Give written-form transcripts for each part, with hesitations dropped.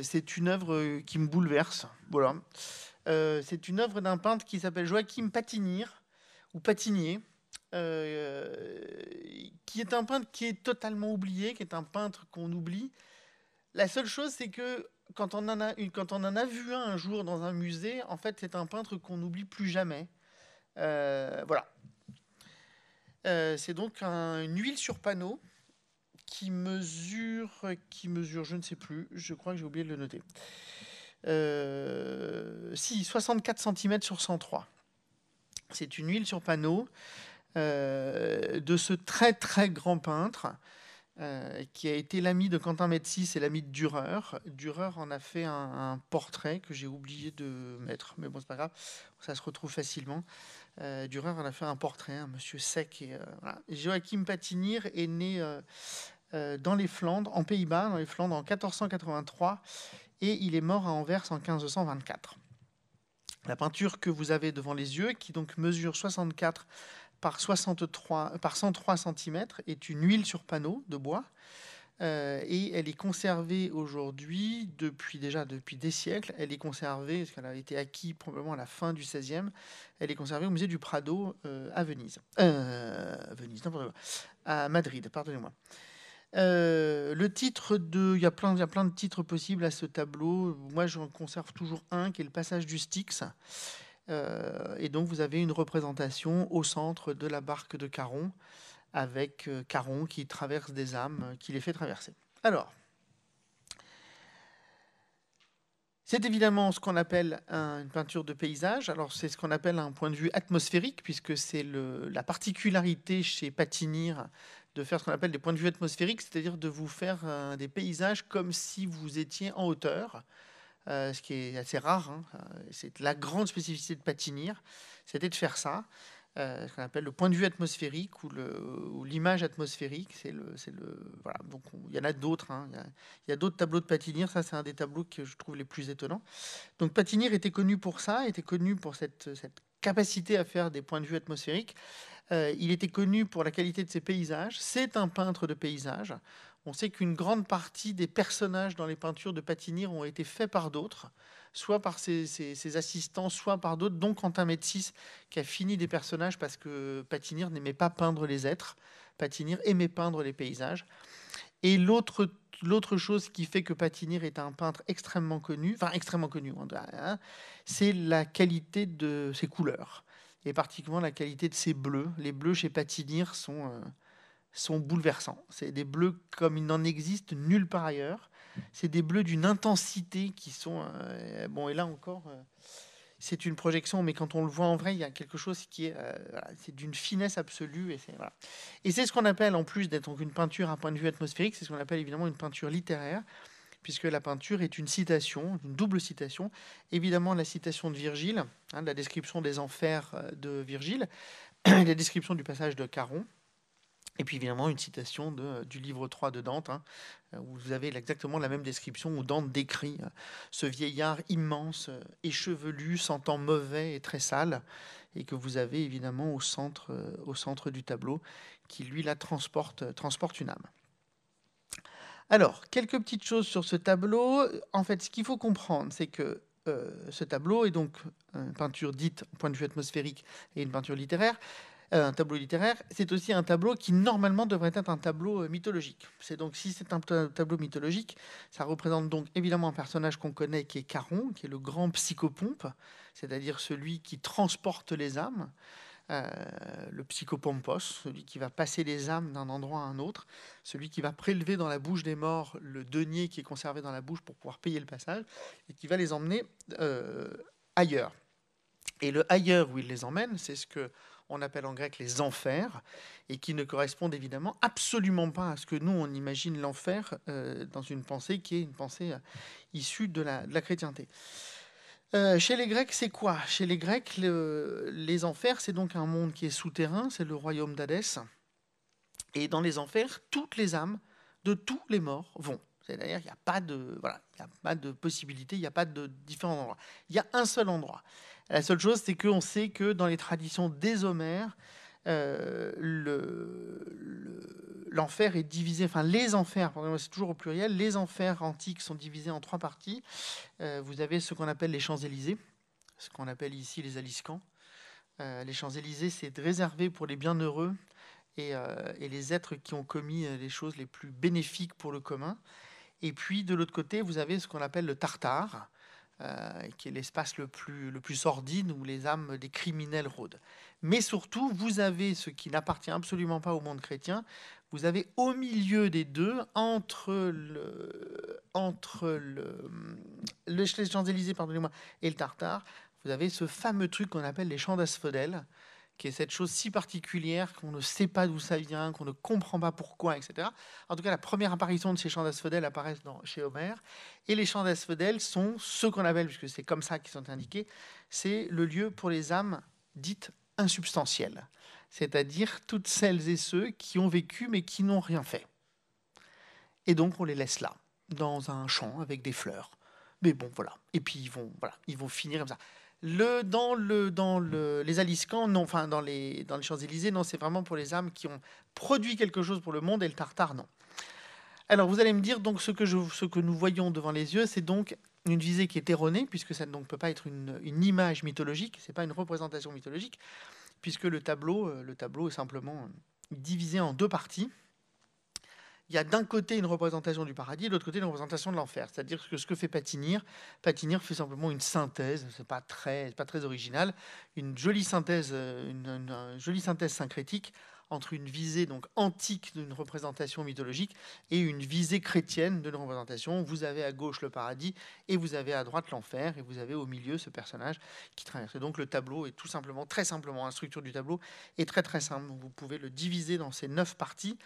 C'est une œuvre qui me bouleverse. Voilà. C'est une œuvre d'un peintre qui s'appelle Joachim Patinir, ou Patinier, euh, qui est un peintre qui est totalement oublié, qui est un peintre qu'on oublie. La seule chose, c'est que quand on en a vu un jour dans un musée, en fait, c'est un peintre qu'on n'oublie plus jamais. Voilà. C'est donc une huile sur panneau qui mesure, je ne sais plus, je crois que j'ai oublié de le noter. Si, 64 cm sur 103. C'est une huile sur panneau de ce très très grand peintre qui a été l'ami de Quentin Médicis et l'ami de Dürer. Dürer en a fait un portrait que j'ai oublié de mettre, mais bon, c'est pas grave, ça se retrouve facilement. Dürer en a fait un portrait, un monsieur sec. Voilà. Joachim Patinir est né dans les Flandres, en Pays-Bas, dans les Flandres en 1483, et il est mort à Anvers en 1524. La peinture que vous avez devant les yeux, qui donc mesure 64 par 63 par 103 cm, est une huile sur panneau de bois. Et elle est conservée aujourd'hui, depuis des siècles. Elle est conservée, parce qu'elle a été acquise probablement à la fin du XVIe. Elle est conservée au musée du Prado à Venise. N'importe quoi. À Madrid, pardonnez-moi. Le titre de, il y a plein de titres possibles à ce tableau. Moi, j'en conserve toujours un, qui est le passage du Styx. Et donc, vous avez une représentation au centre de la barque de Charon, avec Charon qui traverse des âmes, qui les fait traverser. Alors, c'est évidemment ce qu'on appelle une peinture de paysage. Alors, c'est ce qu'on appelle un point de vue atmosphérique, puisque c'est la particularité chez Patinir de faire ce qu'on appelle des points de vue atmosphériques, c'est-à-dire de vous faire des paysages comme si vous étiez en hauteur, ce qui est assez rare. Hein. C'est la grande spécificité de Patinir, c'était de faire ça. Ce qu'on appelle le point de vue atmosphérique ou l'image atmosphérique. Voilà. Donc, il y en a d'autres. Hein. Il y a d'autres tableaux de Patinir. Ça, c'est un des tableaux que je trouve les plus étonnants. Donc, Patinir était connu pour ça, était connu pour cette capacité à faire des points de vue atmosphériques. Il était connu pour la qualité de ses paysages. C'est un peintre de paysages. On sait qu'une grande partie des personnages dans les peintures de Patinir ont été faits par d'autres, soit par ses assistants, soit par d'autres, dont Quentin Médicis, qui a fini des personnages parce que Patinir n'aimait pas peindre les êtres. Patinir aimait peindre les paysages. Et l'autre chose qui fait que Patinir est un peintre extrêmement connu, enfin extrêmement connu, hein, c'est la qualité de ses couleurs, et particulièrement la qualité de ses bleus. Les bleus chez Patinir sont bouleversants. C'est des bleus comme il n'en existe nulle part ailleurs. C'est des bleus d'une intensité qui sont... bon, et là encore, c'est une projection, mais quand on le voit en vrai, il y a quelque chose qui est... voilà, c'est d'une finesse absolue. Voilà. Et c'est ce qu'on appelle, en plus d'être donc une peinture à point de vue atmosphérique, c'est ce qu'on appelle évidemment une peinture littéraire, puisque la peinture est une citation, une double citation. Évidemment, la citation de Virgile, hein, la description des enfers de Virgile, la description du passage de Charon, et puis évidemment une citation du livre 3 de Dante, hein, où vous avez exactement la même description, où Dante décrit ce vieillard immense, échevelu, sentant mauvais et très sale, et que vous avez évidemment au centre du tableau, qui lui la transporte une âme. Alors, quelques petites choses sur ce tableau. En fait, ce qu'il faut comprendre, c'est que ce tableau est donc une peinture dite au point de vue atmosphérique et une peinture littéraire. Un tableau littéraire, c'est aussi un tableau qui normalement devrait être un tableau mythologique. C'est donc, si c'est un tableau mythologique, ça représente donc évidemment un personnage qu'on connaît qui est Charon, qui est le grand psychopompe, c'est-à-dire celui qui transporte les âmes, le psychopompos, celui qui va passer les âmes d'un endroit à un autre, celui qui va prélever dans la bouche des morts le denier qui est conservé dans la bouche pour pouvoir payer le passage, et qui va les emmener ailleurs. Et le ailleurs où il les emmène, c'est ce que on appelle en grec les enfers, et qui ne correspondent évidemment absolument pas à ce que nous, on imagine l'enfer dans une pensée qui est une pensée issue de la chrétienté. Chez les Grecs, c'est quoi? Chez les Grecs, les enfers, c'est donc un monde qui est souterrain, c'est le royaume d'Hadès. Et dans les enfers, toutes les âmes de tous les morts vont. C'est-à-dire qu'il n'y a pas de, voilà, il y a pas de possibilité, il n'y a pas de différents endroits. Il y a un seul endroit. La seule chose, c'est qu'on sait que dans les traditions des Homères, l'enfer est divisé, enfin les enfers, pardonnez-moi, c'est toujours au pluriel, les enfers antiques sont divisés en 3 parties. Vous avez ce qu'on appelle les Champs-Élysées, ce qu'on appelle ici les Aliscamps. Les Champs-Élysées, c'est réservé pour les bienheureux et les êtres qui ont commis les choses les plus bénéfiques pour le commun. Et puis, de l'autre côté, vous avez ce qu'on appelle le Tartare, qui est l'espace le plus sordide où les âmes des criminels rôdent. Mais surtout, vous avez ce qui n'appartient absolument pas au monde chrétien. Vous avez au milieu des deux, entre les Champs-Élysées, pardonnez-moi, et le Tartare, vous avez ce fameux truc qu'on appelle les champs d'asphodèles, qui est cette chose si particulière qu'on ne sait pas d'où ça vient, qu'on ne comprend pas pourquoi, etc. En tout cas, la première apparition de ces champs d'asphodèles apparaissent chez Homère. Et les champs d'asphodèles sont ce qu'on appelle, puisque c'est comme ça qu'ils sont indiqués, c'est le lieu pour les âmes dites insubstantielles. C'est-à-dire toutes celles et ceux qui ont vécu mais qui n'ont rien fait. Et donc on les laisse là, dans un champ avec des fleurs. Mais bon, voilà. Et puis ils vont finir comme ça. Dans les Aliscamps, non, enfin dans les Champs-Élysées, non, c'est vraiment pour les âmes qui ont produit quelque chose pour le monde, et le Tartare, non. Alors vous allez me dire, donc ce que nous voyons devant les yeux, c'est donc une visée qui est erronée, puisque ça ne peut pas être une image mythologique, c'est pas une représentation mythologique, puisque le tableau est simplement divisé en 2 parties. Il y a d'un côté une représentation du paradis, de l'autre côté une représentation de l'enfer. C'est-à-dire que ce que fait Patinir fait simplement une synthèse, c'est pas très original, une jolie synthèse syncrétique entre une visée donc antique d'une représentation mythologique et une visée chrétienne d'une représentation. Vous avez à gauche le paradis et vous avez à droite l'enfer, et vous avez au milieu ce personnage qui traverse. Et donc le tableau est tout simplement, très simplement, la structure du tableau est très très simple. Vous pouvez le diviser dans ces 9 parties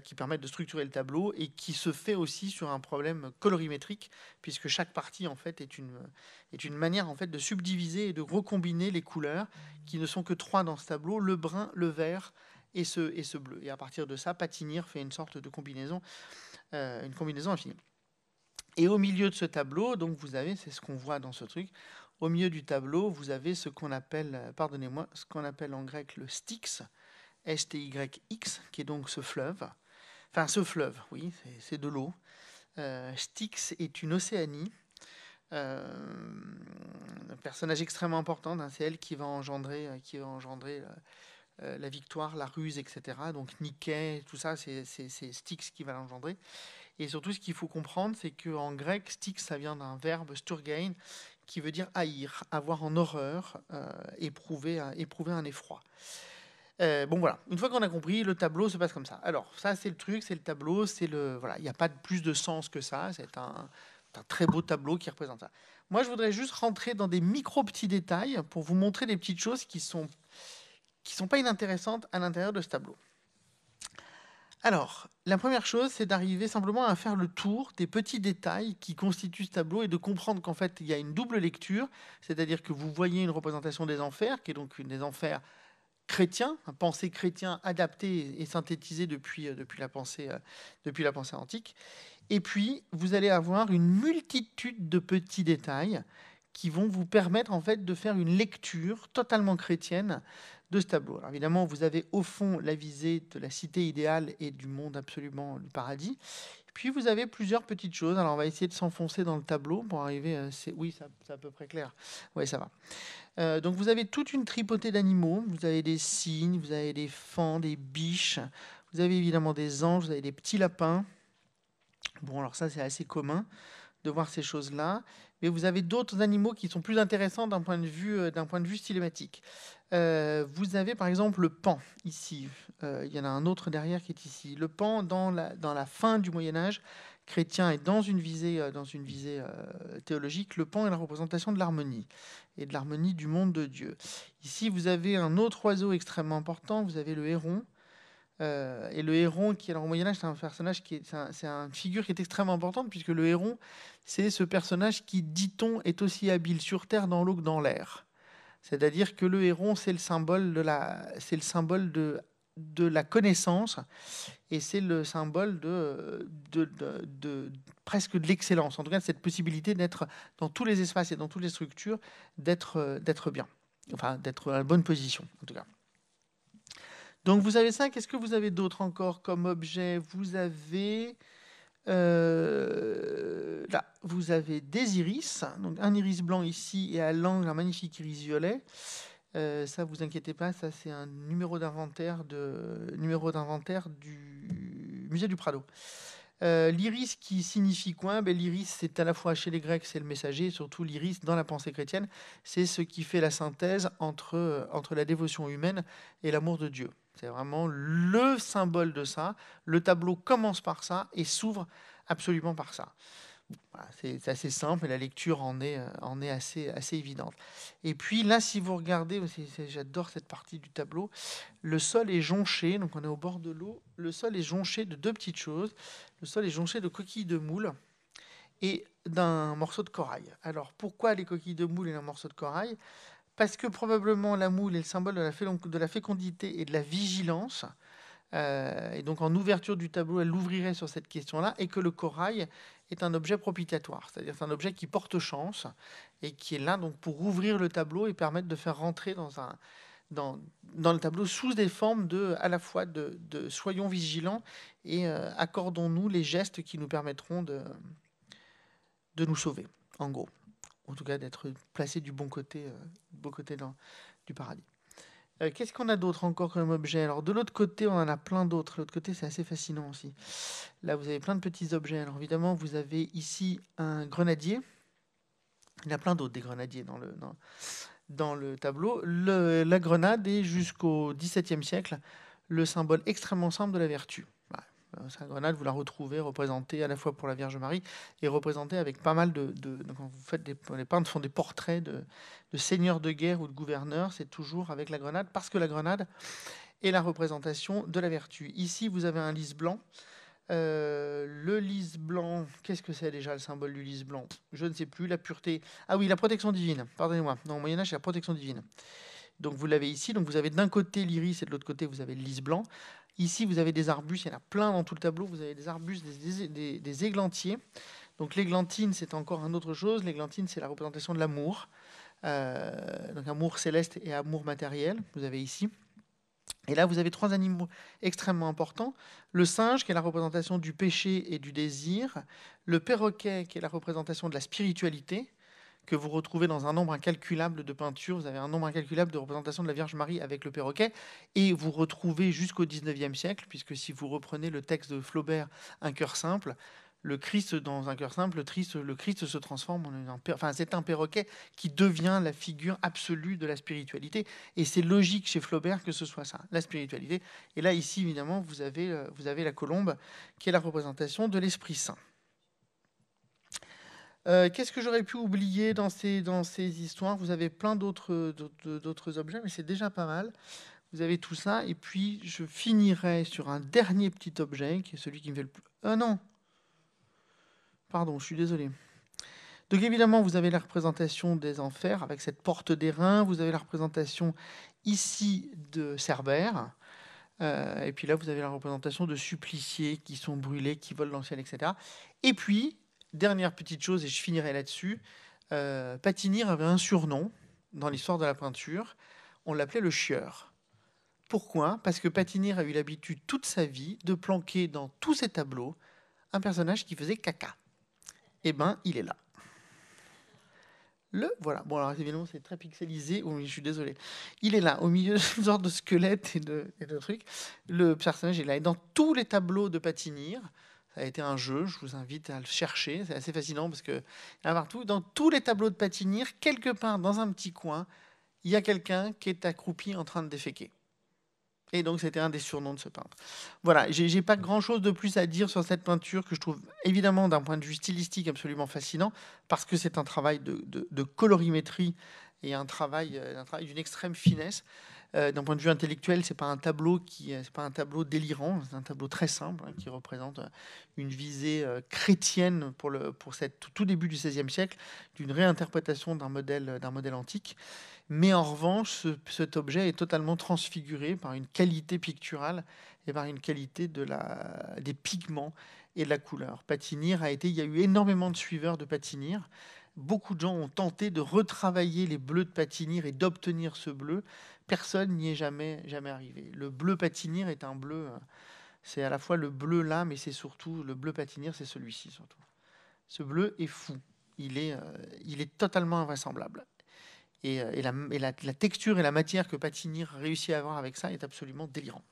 qui permettent de structurer le tableau, et qui se fait aussi sur un problème colorimétrique, puisque chaque partie en fait est une manière en fait de subdiviser et de recombiner les couleurs, qui ne sont que 3 dans ce tableau: le brun, le vert et ce bleu. Et à partir de ça, Patinir fait une sorte de combinaison, une combinaison infinie. Et au milieu de ce tableau, donc vous avez, c'est ce qu'on voit dans ce truc, au milieu du tableau, vous avez ce qu'on appelle, pardonnez-moi, ce qu'on appelle en grec le Styx, Styx, qui est donc ce fleuve. Enfin, ce fleuve, oui, c'est de l'eau. Styx est une océanie, un personnage extrêmement important. C'est elle qui va engendrer la victoire, la ruse, etc. Donc Niké, tout ça, c'est Styx qui va l'engendrer. Et surtout, ce qu'il faut comprendre, c'est qu'en grec, Styx, ça vient d'un verbe sturgein, qui veut dire haïr, avoir en horreur, éprouver un effroi. Bon voilà, une fois qu'on a compris, le tableau se passe comme ça. Alors ça, c'est le truc, c'est le tableau, voilà, il n'y a pas de plus de sens que ça. C'est un très beau tableau qui représente ça. Moi, je voudrais juste rentrer dans des petits détails pour vous montrer des petites choses qui sont pas inintéressantes à l'intérieur de ce tableau. Alors, la première chose, c'est d'arriver simplement à faire le tour des petits détails qui constituent ce tableau, et de comprendre qu'en fait, il y a une double lecture, c'est-à-dire que vous voyez une représentation des enfers, qui est donc une des enfers chrétien, un pensée chrétien adapté et synthétisé depuis la pensée antique. Et puis, vous allez avoir une multitude de petits détails qui vont vous permettre en fait de faire une lecture totalement chrétienne de ce tableau. Alors évidemment, vous avez au fond la visée de la cité idéale et du monde absolument, du paradis. Puis vous avez plusieurs petites choses. Alors on va essayer de s'enfoncer dans le tableau pour arriver. Oui, c'est à peu près clair. Oui, ça va. Donc vous avez toute une tripotée d'animaux. Vous avez des cygnes, vous avez des faons, des biches. Vous avez évidemment des anges, vous avez des petits lapins. Bon, alors ça, c'est assez commun de voir ces choses-là. Mais vous avez d'autres animaux qui sont plus intéressants d'un point de vue stylématique. Vous avez par exemple le paon ici. Il y en a un autre derrière qui est ici. Le paon, dans la fin du Moyen-Âge chrétien et dans une visée théologique, le paon est la représentation de l'harmonie, et de l'harmonie du monde de Dieu. Ici, vous avez un autre oiseau extrêmement important. Vous avez le héron. Et le héron, qui alors au Moyen-Âge, c'est un personnage c'est une figure qui est extrêmement importante, puisque le héron, c'est ce personnage qui, dit-on, est aussi habile sur terre, dans l'eau, que dans l'air. C'est-à-dire que le héron, c'est le symbole de la connaissance, et c'est le symbole presque de l'excellence. En tout cas, cette possibilité d'être dans tous les espaces et dans toutes les structures, d'être bien, enfin d'être à la bonne position, en tout cas. Donc vous avez ça. Qu'est-ce que vous avez d'autre encore comme objet? Vous avez là, vous avez des iris, donc un iris blanc ici et à l'angle un magnifique iris violet. Ça, vous inquiétez pas, ça c'est un numéro d'inventaire du musée du Prado. L'iris qui signifie quoi? Ben, l'iris, c'est à la fois chez les Grecs, c'est le messager, et surtout l'iris dans la pensée chrétienne, c'est ce qui fait la synthèse entre la dévotion humaine et l'amour de Dieu. C'est vraiment le symbole de ça. Le tableau commence par ça et s'ouvre absolument par ça. Voilà, c'est assez simple et la lecture en est assez évidente. Et puis là, si vous regardez, j'adore cette partie du tableau, le sol est jonché, donc on est au bord de l'eau, le sol est jonché de deux petites choses. Le sol est jonché de coquilles de moule et d'un morceau de corail. Alors pourquoi les coquilles de moule et un morceau de corail? Parce que probablement la moule est le symbole de la fécondité et de la vigilance. Et donc en ouverture du tableau, elle l'ouvrirait sur cette question-là, et que le corail est un objet propitiatoire, c'est-à-dire c'est un objet qui porte chance et qui est là donc pour ouvrir le tableau et permettre de faire rentrer dans le tableau sous des formes à la fois de soyons vigilants et accordons-nous les gestes qui nous permettront de nous sauver, en gros. En tout cas, d'être placé du bon côté du paradis. Qu'est-ce qu'on a d'autre encore comme objet? Alors, de l'autre côté, on en a plein d'autres. L'autre côté, c'est assez fascinant aussi. Là, vous avez plein de petits objets. Alors, évidemment, vous avez ici un grenadier. Il y en a plein d'autres, des grenadiers dans le tableau. La grenade est, jusqu'au XVIIe siècle, le symbole extrêmement simple de la vertu. Sa grenade, vous la retrouvez représentée à la fois pour la Vierge Marie et représentée avec pas mal donc quand vous faites les peintres font des portraits de seigneurs de guerre ou de gouverneurs, c'est toujours avec la grenade, parce que la grenade est la représentation de la vertu. Ici, vous avez un lys blanc. Le lys blanc, qu'est-ce que c'est déjà le symbole du lys blanc? Je ne sais plus, la pureté. Ah oui, la protection divine, pardonnez-moi. Non, au Moyen-Âge, c'est la protection divine. Donc vous l'avez ici, donc vous avez d'un côté l'iris et de l'autre côté vous avez le lys blanc. Ici vous avez des arbustes, il y en a plein dans tout le tableau, vous avez des arbustes, des églantiers. Donc l'églantine c'est encore une autre chose, l'églantine c'est la représentation de l'amour. Donc amour céleste et amour matériel, vous avez ici. Et là vous avez trois animaux extrêmement importants. Le singe qui est la représentation du péché et du désir. Le perroquet qui est la représentation de la spiritualité, que vous retrouvez dans un nombre incalculable de peintures. Vous avez un nombre incalculable de représentations de la Vierge Marie avec le perroquet. Et vous retrouvez jusqu'au XIXe siècle, puisque si vous reprenez le texte de Flaubert, Un cœur simple, le Christ dans Un cœur simple, le Christ se transforme c'est un perroquet qui devient la figure absolue de la spiritualité. Et c'est logique chez Flaubert que ce soit ça, la spiritualité. Et là, ici, évidemment, vous avez la colombe, qui est la représentation de l'Esprit Saint. Qu'est-ce que j'aurais pu oublier dans ces histoires? Vous avez plein d'autres objets, mais c'est déjà pas mal. Vous avez tout ça, et puis je finirai sur un dernier petit objet, qui est celui qui me fait le plus... Ah non! Pardon, je suis désolé. Donc évidemment, vous avez la représentation des enfers, avec cette porte d'airain. Vous avez la représentation ici de Cerbère. Et puis là, vous avez la représentation de suppliciés qui sont brûlés, qui volent dans le ciel, etc. Et puis, dernière petite chose, et je finirai là-dessus, Patinir avait un surnom dans l'histoire de la peinture. On l'appelait le chieur. Pourquoi? Parce que Patinir a eu l'habitude toute sa vie de planquer dans tous ses tableaux un personnage qui faisait caca. Eh ben, il est là. Voilà. Bon, alors évidemment, c'est très pixelisé. Oui, je suis désolé. Il est là, au milieu d'une sorte de squelette et de trucs. Le personnage est là. Et dans tous les tableaux de Patinir, ça a été un jeu. Je vous invite à le chercher. C'est assez fascinant parce que partout, dans tous les tableaux de Patinir, quelque part dans un petit coin, il y a quelqu'un qui est accroupi en train de déféquer. Et donc, c'était un des surnoms de ce peintre. Voilà, j'ai pas grand-chose de plus à dire sur cette peinture que je trouve, évidemment, d'un point de vue stylistique, absolument fascinant, parce que c'est un travail de colorimétrie et un travail d'une extrême finesse. D'un point de vue intellectuel, c'est pas un tableau délirant, c'est un tableau très simple qui représente une visée chrétienne pour cette tout début du XVIe siècle, d'une réinterprétation d'un modèle antique. Mais en revanche, cet objet est totalement transfiguré par une qualité picturale et par une qualité des pigments et de la couleur. Il y a eu énormément de suiveurs de Patinir, beaucoup de gens ont tenté de retravailler les bleus de Patinir et d'obtenir ce bleu. Personne n'y est jamais arrivé. Le bleu Patinir est un bleu, c'est à la fois le bleu là, mais c'est surtout le bleu Patinir, c'est celui-ci surtout. Ce bleu est fou. Il est totalement invraisemblable. Et la texture et la matière que Patinir réussit à avoir avec ça est absolument délirant.